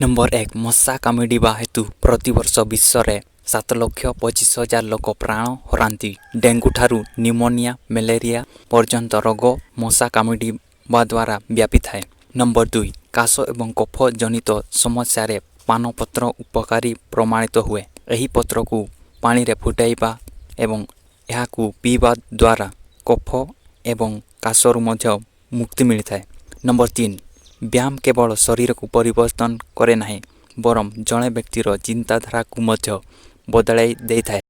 Number 1 ମଶା କାମୁଡ଼ିବା ହେତୁ ପ୍ରତିବର୍ଷ ବିଶ୍ୱରେ 7,25,000 ଲୋକ ପ୍ରାଣ ହରାନ୍ତି। ଡେଙ୍ଗୁ ଠାରୁ ନିମୋନିଆ, ମ୍ୟାଲେରିଆ ପର୍ଯ୍ୟନ୍ତ ରୋଗ ମଶା କାମୁଡ଼ିବା ଦ୍ୱାରା ବ୍ୟାପିଥାଏ। ନମ୍ବର 2 କାଶ ଏବଂ କଫ ଜନିତ ସମସ୍ୟାରେ ପାନପତ୍ର ଉପକାରୀ ପ୍ରମାଣିତ ହୁଏ। ଏହି ପତ୍ରକୁ ପାଣିରେ ଫୁଟାଇବା ଏବଂ ଏହାକୁ ପିଇବା ଦ୍ୱାରା କଫ ଏବଂ କାଶରୁ ମଧ୍ୟ ମୁକ୍ତି ମିଳିଥାଏ। ନମ୍ବର 3 ବ୍ୟାୟାମ କେବଳ ଶରୀରକୁ ପରିବର୍ତ୍ତନ କରେ ନାହିଁ, ବରଂ ଜଣେ ବ୍ୟକ୍ତିର ଚିନ୍ତାଧାରାକୁ ମଧ୍ୟ ବଦଳାଇ ଦେଇଥାଏ।